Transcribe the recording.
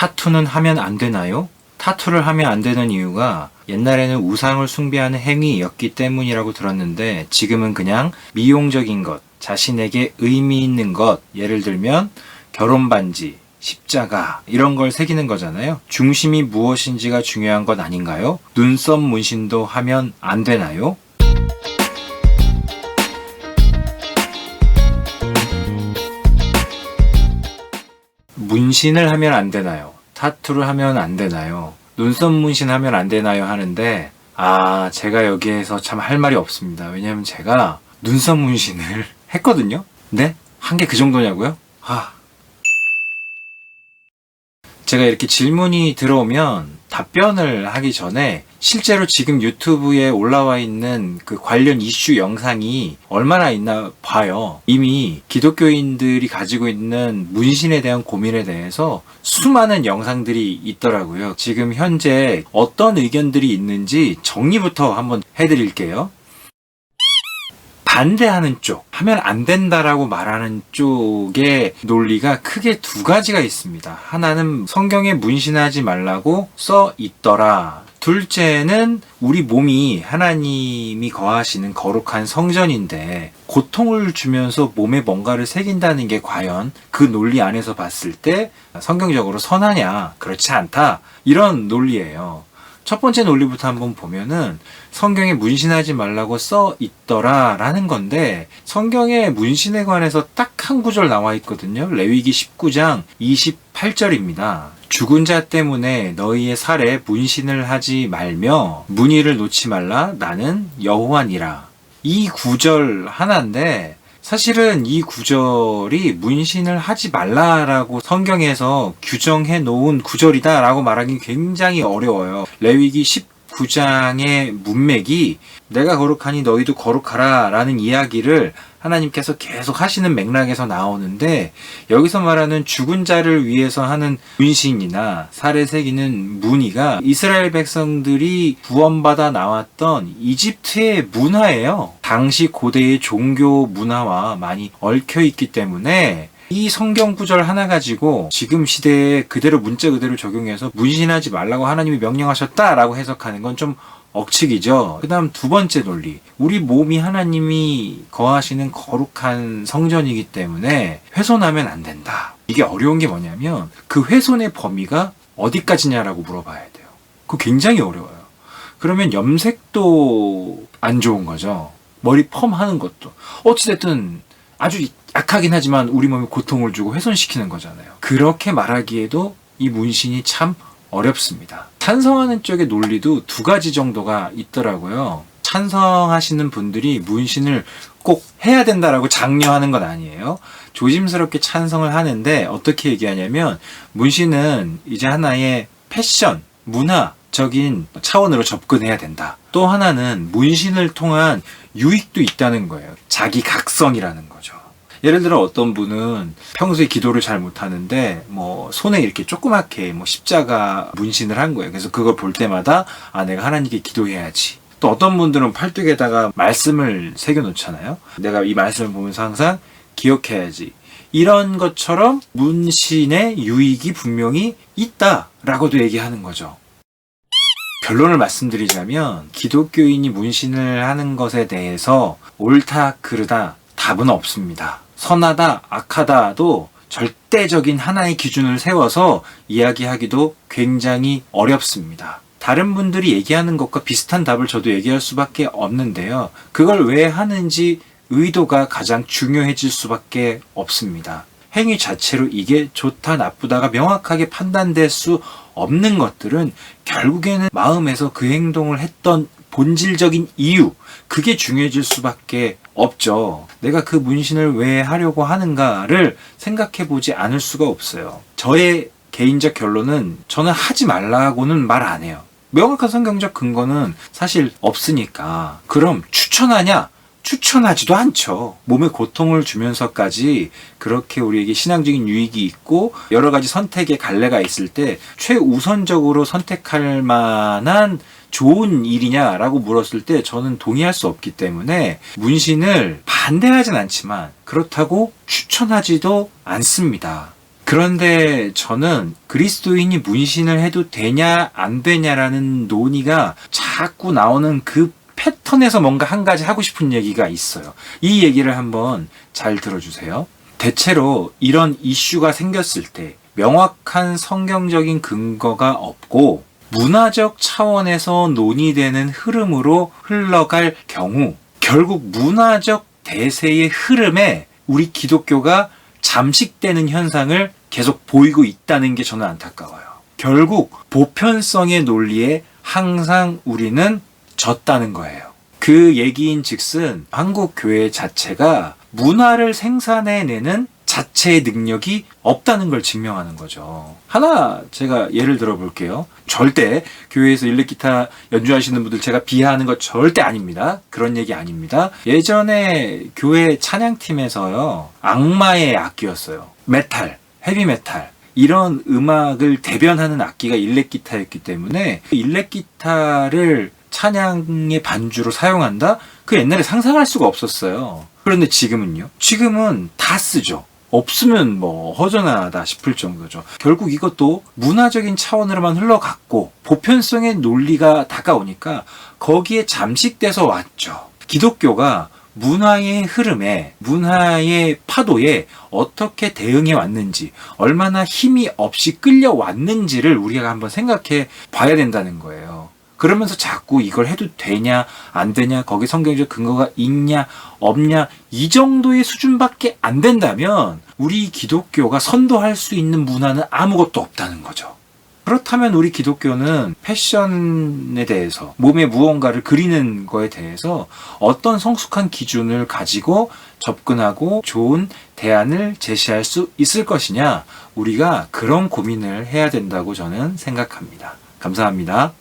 타투는 하면 안 되나요? 타투를 하면 안 되는 이유가 옛날에는 우상을 숭배하는 행위였기 때문이라고 들었는데 지금은 그냥 미용적인 것, 자신에게 의미 있는 것, 예를 들면 결혼반지, 십자가 이런 걸 새기는 거잖아요. 중심이 무엇인지가 중요한 것 아닌가요? 눈썹 문신도 하면 안 되나요? 문신을 하면 안 되나요? 타투를 하면 안 되나요? 눈썹 문신 하면 안 되나요? 하는데 제가 여기에서 참 할 말이 없습니다. 왜냐면 제가 눈썹 문신을 했거든요? 근데 한 게 그 정도냐고요? 제가 이렇게 질문이 들어오면 답변을 하기 전에 실제로 지금 유튜브에 올라와 있는 그 관련 이슈 영상이 얼마나 있나 봐요. 이미 기독교인들이 가지고 있는 문신에 대한 고민에 대해서 수많은 영상들이 있더라고요. 지금 현재 어떤 의견들이 있는지 정리부터 한번 해드릴게요. 반대하는 쪽, 하면 안 된다라고 말하는 쪽의 논리가 크게 두 가지가 있습니다. 하나는 성경에 문신하지 말라고 써 있더라. 둘째는 우리 몸이 하나님이 거하시는 거룩한 성전인데 고통을 주면서 몸에 뭔가를 새긴다는 게 과연 그 논리 안에서 봤을 때 성경적으로 선하냐? 그렇지 않다. 이런 논리예요. 첫 번째 논리부터 한번 보면은 성경에 문신하지 말라고 써 있더라 라는 건데 성경에 문신에 관해서 딱 한 구절 나와 있거든요. 레위기 19장 28절입니다. 죽은 자 때문에 너희의 살에 문신을 하지 말며 문의를 놓지 말라 나는 여호와니라. 이 구절 하나인데 사실은 이 구절이 문신을 하지 말라라고 성경에서 규정해 놓은 구절이다라고 말하기 굉장히 어려워요. 레위기 19장의 문맥이 내가 거룩하니 너희도 거룩하라 라는 이야기를 하나님께서 계속 하시는 맥락에서 나오는데 여기서 말하는 죽은 자를 위해서 하는 문신이나 살에 새기는 무늬가 이스라엘 백성들이 구원받아 나왔던 이집트의 문화예요. 당시 고대의 종교 문화와 많이 얽혀 있기 때문에 이 성경 구절 하나 가지고 지금 시대에 그대로 문자 그대로 적용해서 문신하지 말라고 하나님이 명령하셨다라고 해석하는 건 좀 억측이죠. 그 다음 두 번째 논리. 우리 몸이 하나님이 거하시는 거룩한 성전이기 때문에 훼손하면 안 된다. 이게 어려운 게 뭐냐면 그 훼손의 범위가 어디까지냐라고 물어봐야 돼요. 그거 굉장히 어려워요. 그러면 염색도 안 좋은 거죠. 머리 펌 하는 것도. 어찌됐든 아주 약하긴 하지만 우리 몸에 고통을 주고 훼손시키는 거잖아요. 그렇게 말하기에도 이 문신이 참 어렵습니다. 찬성하는 쪽의 논리도 두 가지 정도가 있더라고요. 찬성하시는 분들이 문신을 꼭 해야 된다라고 장려하는 건 아니에요. 조심스럽게 찬성을 하는데 어떻게 얘기하냐면 문신은 이제 하나의 패션, 문화적인 차원으로 접근해야 된다. 또 하나는 문신을 통한 유익도 있다는 거예요. 자기 각성이라는 거죠. 예를 들어 어떤 분은 평소에 기도를 잘 못하는데 손에 이렇게 조그맣게 십자가 문신을 한 거예요. 그래서 그걸 볼 때마다 내가 하나님께 기도해야지. 또 어떤 분들은 팔뚝에다가 말씀을 새겨 놓잖아요. 내가 이 말씀을 보면서 항상 기억해야지. 이런 것처럼 문신의 유익이 분명히 있다라고도 얘기하는 거죠. 결론을 말씀드리자면 기독교인이 문신을 하는 것에 대해서 옳다 그르다 답은 없습니다. 선하다 악하다도 절대적인 하나의 기준을 세워서 이야기하기도 굉장히 어렵습니다. 다른 분들이 얘기하는 것과 비슷한 답을 저도 얘기할 수밖에 없는데요. 그걸 왜 하는지 의도가 가장 중요해질 수밖에 없습니다. 행위 자체로 이게 좋다 나쁘다가 명확하게 판단될 수 없는 것들은 결국에는 마음에서 그 행동을 했던 본질적인 이유, 그게 중요해질 수밖에 없죠. 내가 그 문신을 왜 하려고 하는가를 생각해 보지 않을 수가 없어요. 저의 개인적 결론은 저는 하지 말라고는 말 안 해요. 명확한 성경적 근거는 사실 없으니까. 그럼 추천하냐? 추천하지도 않죠. 몸에 고통을 주면서까지 그렇게 우리에게 신앙적인 유익이 있고 여러 가지 선택의 갈래가 있을 때 최우선적으로 선택할 만한 좋은 일이냐라고 물었을 때 저는 동의할 수 없기 때문에 문신을 반대하진 않지만 그렇다고 추천하지도 않습니다. 그런데 저는 그리스도인이 문신을 해도 되냐 안 되냐라는 논의가 자꾸 나오는 그 패턴에서 뭔가 한 가지 하고 싶은 얘기가 있어요. 이 얘기를 한번 잘 들어주세요. 대체로 이런 이슈가 생겼을 때 명확한 성경적인 근거가 없고 문화적 차원에서 논의되는 흐름으로 흘러갈 경우 결국 문화적 대세의 흐름에 우리 기독교가 잠식되는 현상을 계속 보이고 있다는 게 저는 안타까워요. 결국 보편성의 논리에 항상 우리는 졌다는 거예요. 그 얘기인 즉슨 한국 교회 자체가 문화를 생산해내는 자체의 능력이 없다는 걸 증명하는 거죠. 하나 제가 예를 들어 볼게요. 절대 교회에서 일렉기타 연주하시는 분들 제가 비하하는 거 절대 아닙니다. 그런 얘기 아닙니다. 예전에 교회 찬양팀에서요. 악마의 악기였어요. 메탈, 헤비메탈 이런 음악을 대변하는 악기가 일렉기타였기 때문에 일렉기타를 찬양의 반주로 사용한다? 그 옛날에 상상할 수가 없었어요. 그런데 지금은요? 지금은 다 쓰죠. 없으면 뭐 허전하다 싶을 정도죠. 결국 이것도 문화적인 차원으로만 흘러갔고 보편성의 논리가 다가오니까 거기에 잠식돼서 왔죠. 기독교가 문화의 흐름에, 문화의 파도에 어떻게 대응해 왔는지, 얼마나 힘이 없이 끌려왔는지를 우리가 한번 생각해 봐야 된다는 거예요. 그러면서 자꾸 이걸 해도 되냐 안 되냐 거기 성경적 근거가 있냐 없냐 이 정도의 수준밖에 안 된다면 우리 기독교가 선도할 수 있는 문화는 아무것도 없다는 거죠. 그렇다면 우리 기독교는 패션에 대해서 몸에 무언가를 그리는 거에 대해서 어떤 성숙한 기준을 가지고 접근하고 좋은 대안을 제시할 수 있을 것이냐 우리가 그런 고민을 해야 된다고 저는 생각합니다. 감사합니다.